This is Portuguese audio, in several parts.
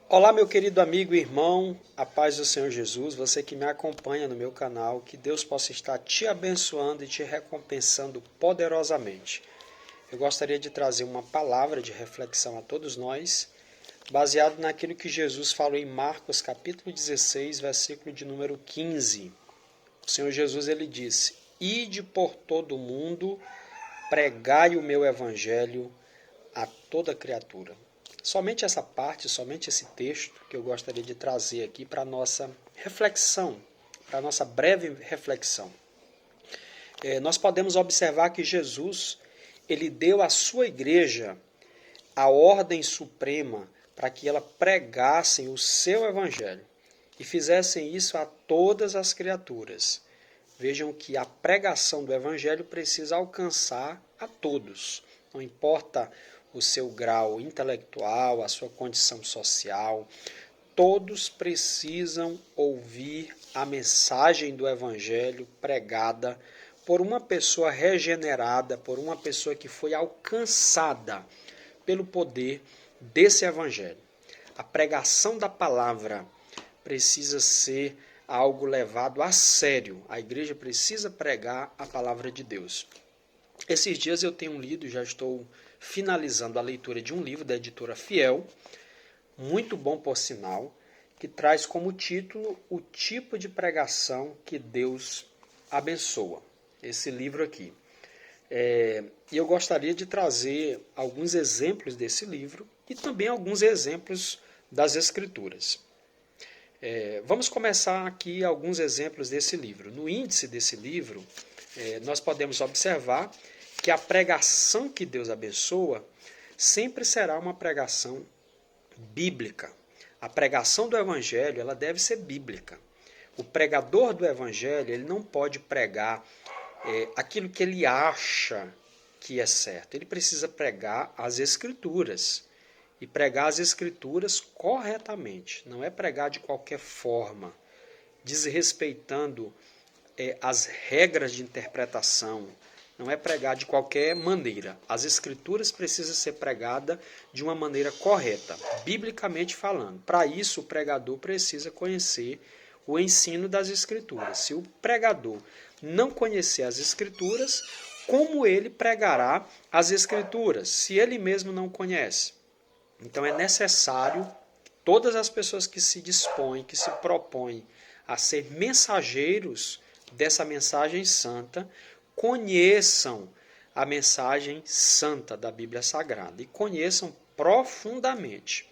Olá, meu querido amigo e irmão, a paz do Senhor Jesus, você que me acompanha no meu canal, que Deus possa estar te abençoando e te recompensando poderosamente. Eu gostaria de trazer uma palavra de reflexão a todos nós, baseado naquilo que Jesus falou em Marcos capítulo 16, versículo de número 15. O Senhor Jesus ele disse: "Ide por todo o mundo, pregai o meu evangelho a toda criatura." Somente essa parte, somente esse texto que eu gostaria de trazer aqui para a nossa reflexão, para a nossa breve reflexão. Nós podemos observar que Jesus ele deu à sua igreja a ordem suprema para que ela pregassem o seu evangelho e fizessem isso a todas as criaturas. Vejam que a pregação do evangelho precisa alcançar a todos, não importa o seu grau intelectual, a sua condição social, todos precisam ouvir a mensagem do evangelho pregada por uma pessoa regenerada, por uma pessoa que foi alcançada pelo poder desse evangelho. A pregação da palavra precisa ser algo levado a sério. A igreja precisa pregar a palavra de Deus. Esses dias eu tenho lido, já estou finalizando a leitura de um livro da editora Fiel, muito bom por sinal, que traz como título o tipo de pregação que Deus abençoa. Esse livro aqui. E eu gostaria de trazer alguns exemplos desse livro e também alguns exemplos das Escrituras. Vamos começar aqui alguns exemplos desse livro. No índice desse livro, nós podemos observar que a pregação que Deus abençoa sempre será uma pregação bíblica. A pregação do evangelho ela deve ser bíblica. O pregador do evangelho ele não pode pregar aquilo que ele acha que é certo. Ele precisa pregar as escrituras. E pregar as escrituras corretamente. Não é pregar de qualquer forma, desrespeitando as regras de interpretação. Não é pregar de qualquer maneira. As escrituras precisam ser pregadas de uma maneira correta, biblicamente falando. Para isso, o pregador precisa conhecer o ensino das escrituras. Se o pregador não conhecer as escrituras, como ele pregará as escrituras, se ele mesmo não conhece? Então é necessário que todas as pessoas que se dispõem, que se propõem a ser mensageiros dessa mensagem santa, conheçam a mensagem santa da Bíblia Sagrada e conheçam profundamente.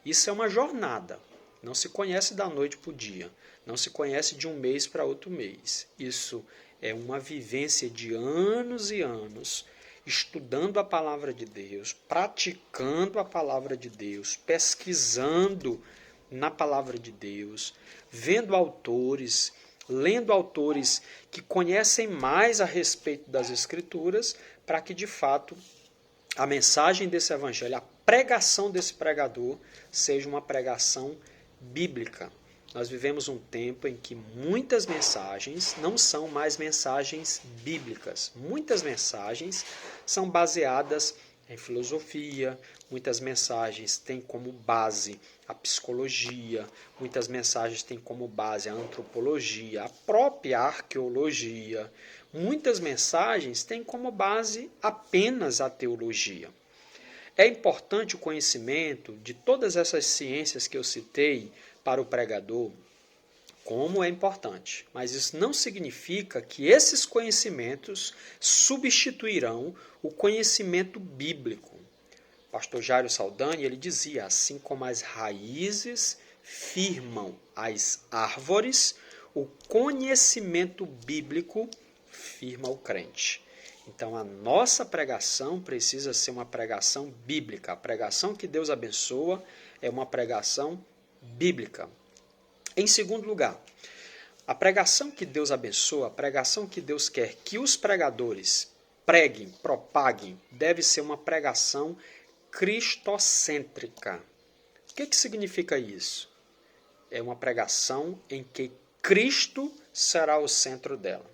Isso é uma jornada. Não se conhece da noite para o dia. Não se conhece de um mês para outro mês. Isso é uma vivência de anos e anos, estudando a palavra de Deus, praticando a palavra de Deus, pesquisando na palavra de Deus, vendo autores, lendo autores que conhecem mais a respeito das Escrituras, para que de fato a mensagem desse evangelho, a pregação desse pregador, seja uma pregação bíblica. Nós vivemos um tempo em que muitas mensagens não são mais mensagens bíblicas. Muitas mensagens são baseadas em filosofia, muitas mensagens têm como base a psicologia, muitas mensagens têm como base a antropologia, a própria arqueologia. Muitas mensagens têm como base apenas a teologia. É importante o conhecimento de todas essas ciências que eu citei para o pregador, como é importante. Mas isso não significa que esses conhecimentos substituirão o conhecimento bíblico. O pastor Jairo Saldanha ele dizia, assim como as raízes firmam as árvores, o conhecimento bíblico firma o crente. Então a nossa pregação precisa ser uma pregação bíblica. A pregação que Deus abençoa é uma pregação bíblica. Em segundo lugar, a pregação que Deus abençoa, a pregação que Deus quer que os pregadores preguem, propaguem, deve ser uma pregação cristocêntrica. O que significa isso? É uma pregação em que Cristo será o centro dela.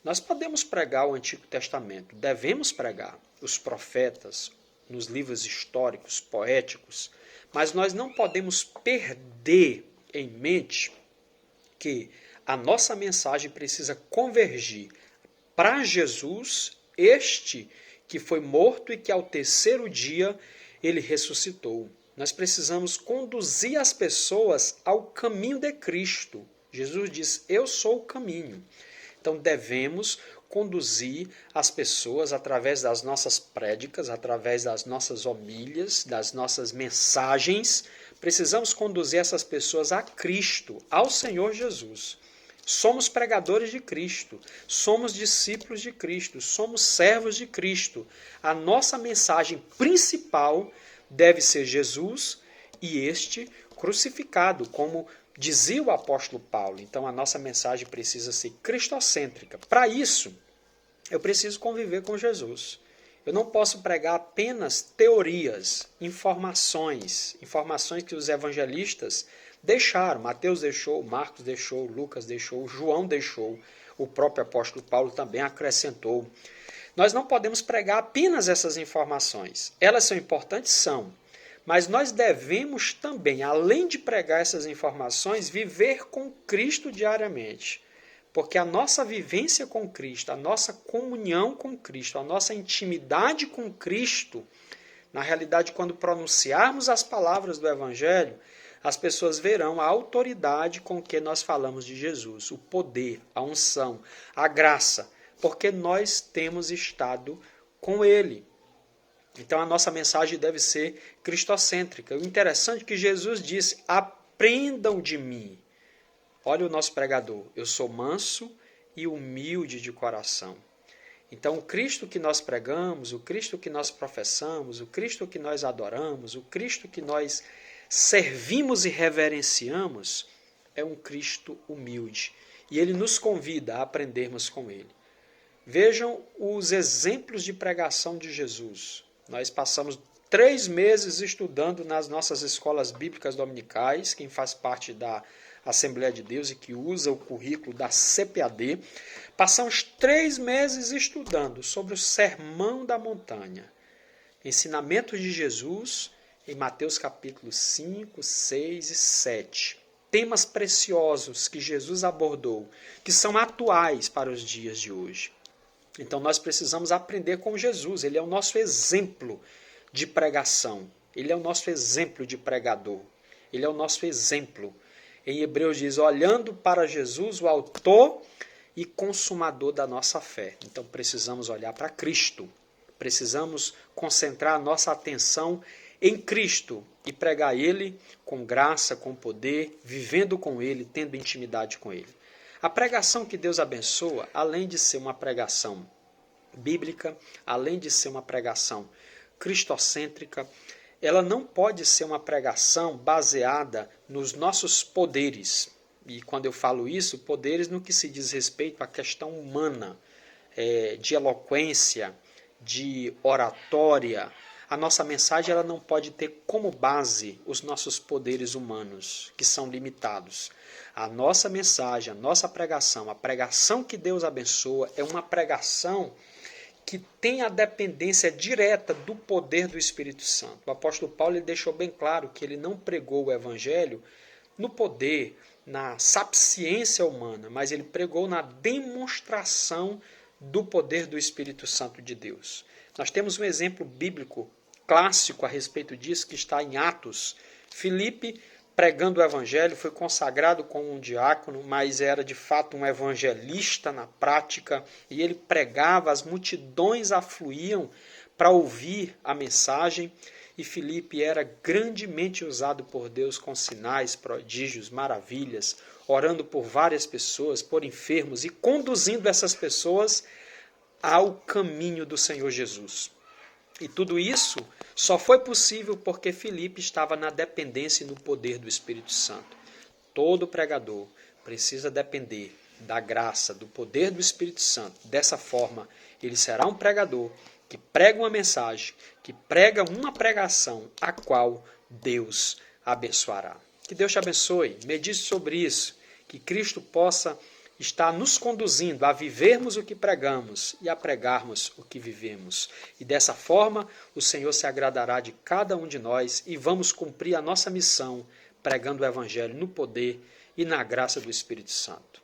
Nós podemos pregar o Antigo Testamento, devemos pregar os profetas, nos livros históricos, poéticos, mas nós não podemos perder em mente que a nossa mensagem precisa convergir para Jesus, este que foi morto e que ao terceiro dia ele ressuscitou. Nós precisamos conduzir as pessoas ao caminho de Cristo. Jesus diz, eu sou o caminho. Então devemos conduzir as pessoas através das nossas prédicas, através das nossas homílias, das nossas mensagens. Precisamos conduzir essas pessoas a Cristo, ao Senhor Jesus. Somos pregadores de Cristo, somos discípulos de Cristo, somos servos de Cristo. A nossa mensagem principal deve ser Jesus e este crucificado, como dizia o apóstolo Paulo. Então a nossa mensagem precisa ser cristocêntrica. Para isso, eu preciso conviver com Jesus. Eu não posso pregar apenas teorias, informações que os evangelistas deixaram. Mateus deixou, Marcos deixou, Lucas deixou, João deixou, o próprio apóstolo Paulo também acrescentou. Nós não podemos pregar apenas essas informações. Elas são importantes? São. Mas nós devemos também, além de pregar essas informações, viver com Cristo diariamente. Porque a nossa vivência com Cristo, a nossa comunhão com Cristo, a nossa intimidade com Cristo, na realidade, quando pronunciarmos as palavras do Evangelho, as pessoas verão a autoridade com que nós falamos de Jesus, o poder, a unção, a graça, porque nós temos estado com Ele. Então a nossa mensagem deve ser cristocêntrica. O interessante é que Jesus disse, aprendam de mim. Olha o nosso pregador, eu sou manso e humilde de coração. Então o Cristo que nós pregamos, o Cristo que nós professamos, o Cristo que nós adoramos, o Cristo que nós servimos e reverenciamos, é um Cristo humilde. E ele nos convida a aprendermos com ele. Vejam os exemplos de pregação de Jesus. Nós passamos 3 meses estudando nas nossas escolas bíblicas dominicais, quem faz parte da Assembleia de Deus e que usa o currículo da CPAD. Passamos 3 meses estudando sobre o Sermão da Montanha. Ensinamentos de Jesus em Mateus capítulos 5, 6 e 7. Temas preciosos que Jesus abordou, que são atuais para os dias de hoje. Então nós precisamos aprender com Jesus. Ele é o nosso exemplo de pregação. Ele é o nosso exemplo de pregador. Ele é o nosso exemplo. Em Hebreus diz, olhando para Jesus, o autor e consumador da nossa fé. Então precisamos olhar para Cristo. Precisamos concentrar a nossa atenção em Cristo e pregar Ele com graça, com poder, vivendo com Ele, tendo intimidade com Ele. A pregação que Deus abençoa, além de ser uma pregação bíblica, além de ser uma pregação cristocêntrica, ela não pode ser uma pregação baseada nos nossos poderes. E quando eu falo isso, poderes no que se diz respeito à questão humana, de eloquência, de oratória. A nossa mensagem ela não pode ter como base os nossos poderes humanos, que são limitados. A nossa mensagem, a nossa pregação, a pregação que Deus abençoa, é uma pregação que tem a dependência direta do poder do Espírito Santo. O apóstolo Paulo ele deixou bem claro que ele não pregou o Evangelho no poder, na sapiência humana, mas ele pregou na demonstração do poder do Espírito Santo de Deus. Nós temos um exemplo bíblico clássico a respeito disso, que está em Atos. Filipe, pregando o Evangelho, foi consagrado como um diácono, mas era de fato um evangelista na prática, e ele pregava, as multidões afluíam para ouvir a mensagem, e Filipe era grandemente usado por Deus com sinais, prodígios, maravilhas, orando por várias pessoas, por enfermos, e conduzindo essas pessoas ao caminho do Senhor Jesus. E tudo isso só foi possível porque Filipe estava na dependência e no poder do Espírito Santo. Todo pregador precisa depender da graça, do poder do Espírito Santo. Dessa forma, ele será um pregador que prega uma mensagem, que prega uma pregação, a qual Deus abençoará. Que Deus te abençoe, medite sobre isso, que Cristo possa está nos conduzindo a vivermos o que pregamos e a pregarmos o que vivemos. E dessa forma, o Senhor se agradará de cada um de nós e vamos cumprir a nossa missão, pregando o Evangelho no poder e na graça do Espírito Santo.